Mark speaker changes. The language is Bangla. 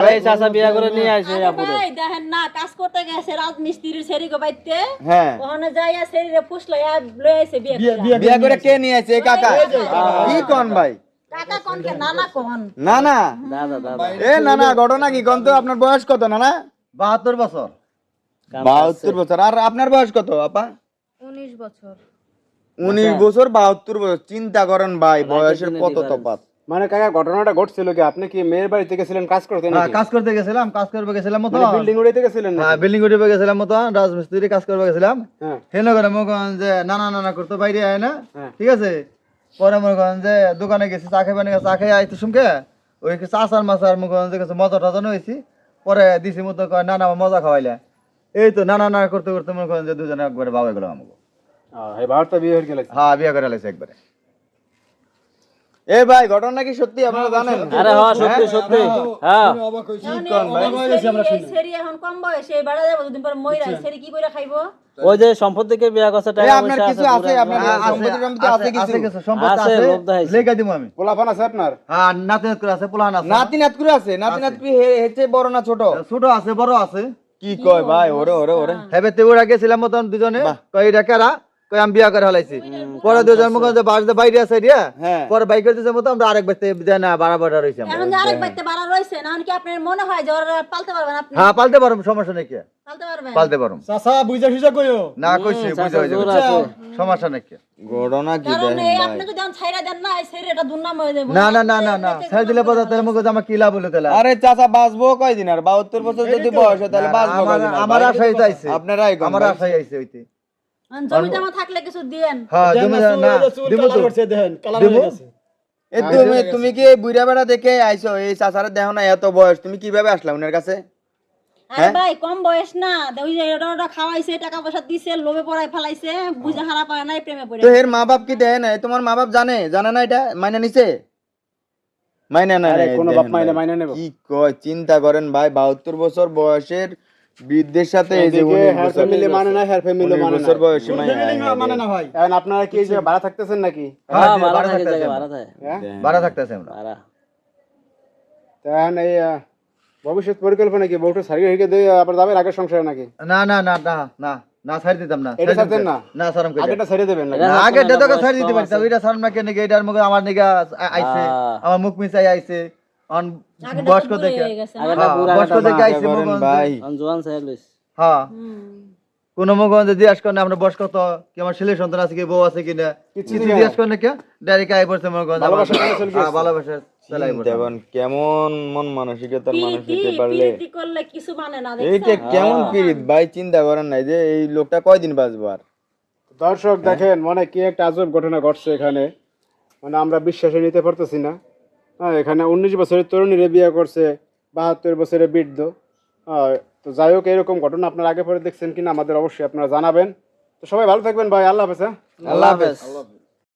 Speaker 1: এই চাচা বিয়া করে নিয়ে আইছে আপুরে।
Speaker 2: ভাই দেখেন না কাজ করতে গেছে রাজমিস্ত্রির সেরিগো বাইতে
Speaker 3: হ্যাঁ
Speaker 2: ওখানে যাইয়া সেরিরে ফুসলাইয়া লই আইছে বিয়ে করে
Speaker 3: বিয়া করে কে নিয়ে আইছে এই কাকা কি কোন ভাই
Speaker 2: কাকা কোন কে নানা কোন
Speaker 3: না না
Speaker 1: দাদা দাদা
Speaker 3: এ না না ঘটনা কি কোন তো আপনার বয়স কত না না
Speaker 4: 72 বছর
Speaker 3: 72 বছর আর আপনার বয়স কত আপা
Speaker 2: 19 বছর
Speaker 3: 19 বছর 72 বছর চিন্তা করেন ভাই বয়সের কত তফাৎ
Speaker 5: মানে কাকা ঘটনাটা ঘটছিল কি আপনি কি মেয়ের বাড়িতে গেছিলেন কাজ করতে
Speaker 4: হ্যাঁ
Speaker 5: নাকি
Speaker 4: কাজ করতে গেছিলাম কাজ করতে গেছিলাম মতো
Speaker 5: বিল্ডিং উড়াইতে গেছিলেন না
Speaker 4: হ্যাঁ বিল্ডিং উঠে গেছিলাম মতো রাজমিস্ত্রি কাজ করতে গেছিলাম
Speaker 5: হ্যাঁ
Speaker 4: হেন করে মনে করেন যে নানা নানা করতে বাইরে আয় না
Speaker 5: হ্যাঁ।
Speaker 4: ঠিক আছে পরে মনে করেন যে দোকানে গেছি চা খাই বানিয়ে চা খাই আইতে শুনকে ওই চাষার মাছার মনে করেন যে গেছে মজা টজা হয়েছি পরে দিছি মতো কয় নানা মজা খাওয়াইলে এই তো নানা নানা করতে করতে মনে করেন যে দুজনে একবারে বাবা গেল আমাকে
Speaker 5: এই বারটা বিয়ে হয়ে গেছে
Speaker 4: হ্যাঁ বিয়ে করে লাইছে একবারে
Speaker 3: এ ভাই ঘটনা কি সত্যি আপনারা জানেন
Speaker 1: আরে হ্যাঁ সত্যি সত্যি হ্যাঁ
Speaker 2: সেরি এখন কম বয়সে বাড়া যাবো দুদিন পর মইরা সেরি কি কইরা খাইবো
Speaker 1: ওই যে সম্পদ থেকে বিয়া করছে
Speaker 3: এ
Speaker 1: টাকা
Speaker 3: আপনার
Speaker 1: পয়সা
Speaker 3: কিছু আছে আপনার সম্পত্তির সম্পত্তি আছে কিছু
Speaker 4: কিছু সম্পদ
Speaker 1: আছে,
Speaker 4: আছে
Speaker 1: লোভ দেখাইছে।
Speaker 4: লেখা দিব আমি
Speaker 5: পোলাপান আছে আপনার
Speaker 4: হ্যাঁ নাতি করে আছে পোলান আছে
Speaker 3: নাতি নাতকুরি আছে নাতি নাতকুরি হেছে বড় না ছোট
Speaker 4: ছোট আছে বড় আছে
Speaker 3: কি কয় ভাই ওরে ওরে ওরে
Speaker 4: হেবে তে ওরা গেছিলাম মতন দুজনে কই এটা কেরা কই আমি বিয়া করে হলাইছি পরে দুজন মুখ যে বাড়িতে বাইরে আছে রিয়া
Speaker 3: হ্যাঁ
Speaker 4: পরে বাইক করতেছে মতো আমরা আরেক বাইতে দেয় না বাড়া রইছি আমরা
Speaker 2: এখন যে আরেক বাইতে বাড়া রইছে না কি আপনার মনে হয় যে ওরা পালতে পারবেন আপনি
Speaker 4: হ্যাঁ পালতে পারো সমস্যা নেই কি
Speaker 2: পালতে পারবেন
Speaker 4: পালতে পারো
Speaker 5: চাচা বুঝা সুজা কইও
Speaker 4: না কইছি বুঝা হয়ে
Speaker 1: জোর
Speaker 4: যাবে
Speaker 1: আছে।
Speaker 4: সমস্যা নেই কি
Speaker 3: ঘটনা কি
Speaker 2: কারণ
Speaker 3: দেখেন
Speaker 2: এই
Speaker 3: ভাই
Speaker 2: আপনি যদি ছাইরা দেন না এই সেরিটা দুর্নাম হয়ে যাবে
Speaker 4: না না না না না ছাই দিলে পদা তাহলে মুখ আমার কি লাভ হলো তাহলে
Speaker 3: আরে চাচা বাঁচবো কয়দিন আর 72 বছর যদি বয়স হয় তাহলে বাঁচবো কয়দিন আর?
Speaker 4: আমার আশাই চাইছে
Speaker 3: আপনারাই কোন
Speaker 4: আমার
Speaker 3: ভাই?
Speaker 4: আশাই আইছে হইতে
Speaker 2: জমি জমা থাকলে কিছু দিয়েন
Speaker 4: হ্যাঁ জমি না দিব তো দিব
Speaker 3: এ তুমি কি এই বুইড়া বেড়া দেখে আইছো এই চাচারে দেখো না এত বয়স তুমি কিভাবে আসলা উনার কাছে
Speaker 2: আরে ভাই কম বয়স না ওই যে এটা খাওয়াইছে টাকা পয়সা দিছে লোভে পড়াই ফেলাইছে বুঝা হারা পায় নাই প্রেমে পড়ে
Speaker 3: তো এর মা বাপ কি দেখে না তোমার মা বাপ জানে না এটা মাইনা নিছে মাইনা না
Speaker 5: আরে
Speaker 3: নাই,
Speaker 5: কোনো
Speaker 3: দেখেন
Speaker 5: বাপ মাইনা
Speaker 3: ভাই।
Speaker 5: মাইনা নেব
Speaker 3: কি কয় চিন্তা করেন ভাই 72 বছর বয়সের বৃদ্ধের সাথে এই যে
Speaker 5: এদিকে
Speaker 3: 19
Speaker 5: হ্যার
Speaker 3: বছর
Speaker 5: ফ্যামিলি মানে না হ্যার ফ্যামিলি
Speaker 3: 19
Speaker 5: মানে
Speaker 3: বছর
Speaker 5: না
Speaker 3: বয়সী মানে
Speaker 5: না ভাই এখন আপনারা কি এই যে ভাড়া থাকতেছেন নাকি
Speaker 4: হ্যাঁ
Speaker 1: হ্যাঁ ভাড়া
Speaker 4: বাড়া
Speaker 1: থাকে
Speaker 4: থাকতেছে
Speaker 1: জায়গা ভাড়া থাকে
Speaker 5: হ্যাঁ
Speaker 4: বাড়া থাকতেছে আমরা
Speaker 1: ভাড়া
Speaker 5: এখন এই ভবিষ্যৎ পরিকল্পনা কি বউটা সারিয়ে রেখে দিয়ে আবার যাবেন আগের সংসারে নাকি
Speaker 4: না না না না না না ছাড় দিতাম না
Speaker 5: এটা ছাড়তেন না?
Speaker 4: না সারম কই
Speaker 5: আগেটা ছেড়ে দেবেন নাকি
Speaker 1: এটা-
Speaker 4: আগে
Speaker 1: আপনার
Speaker 4: দাদা
Speaker 1: বয়স
Speaker 4: ছাড় দিতে
Speaker 1: কম
Speaker 4: পারি
Speaker 1: আছে।
Speaker 4: ওইটা সারম না কেন এটার মুখে আমার নিগা আইছে
Speaker 1: হ্যাঁ।
Speaker 4: আমার মুখ মিশাই আইছে অন
Speaker 2: আগেটা
Speaker 4: বয়স্ক
Speaker 2: তো বুড়ো
Speaker 4: দেখে
Speaker 2: হয়ে গেছে না?
Speaker 1: আগেটা বুড়া
Speaker 4: বয়স্ক
Speaker 1: আগেটা
Speaker 4: দেখে
Speaker 1: মা।
Speaker 4: আইছে
Speaker 3: করেন
Speaker 4: মুখ
Speaker 3: ভাই
Speaker 1: আমি জোয়ান চাই লইছি
Speaker 4: হ্যাঁ
Speaker 2: হুম।
Speaker 4: কোন মুখ জিজ্ঞাস করে না আমরা বয়স কত কি আমার ছেলে সন্তান আছে কি বউ আছে কিনা কিছু জিজ্ঞাস করে না কে ডাইরেক্ট আই পড়ছে মনে করেন
Speaker 5: ভালোবাসা কেন চলে গেছে?
Speaker 4: ভালোবাসা চালাই পড়ছে
Speaker 3: দেখুন কেমন মন মানসিকতার মানুষ
Speaker 2: পিরিতি
Speaker 3: হতে পারলে
Speaker 2: পিরিতি করলে কিছু মানে না
Speaker 3: এইটা
Speaker 2: দেখছেন
Speaker 3: কেমন পিরিত ভাই চিন্তা করেন নাই যে এই লোকটা কয়দিন বাঁচবো আর
Speaker 5: দর্শক দেখেন মানে কি একটা আজব ঘটনা ঘটছে এখানে মানে আমরা বিশ্বাসে নিতে পারতেছি না হ্যাঁ এখানে 19 বছরের তরুণীরে বিয়ে করছে 72 বছরের বৃদ্ধ তো যাই হোক এরকম ঘটনা আপনারা আগে পরে দেখছেন কিনা আমাদের অবশ্যই আপনারা জানাবেন তো সবাই ভালো থাকবেন ভাই আল্লাহ হাফেজ হ্যাঁ
Speaker 3: আল্লাহ হাফেজ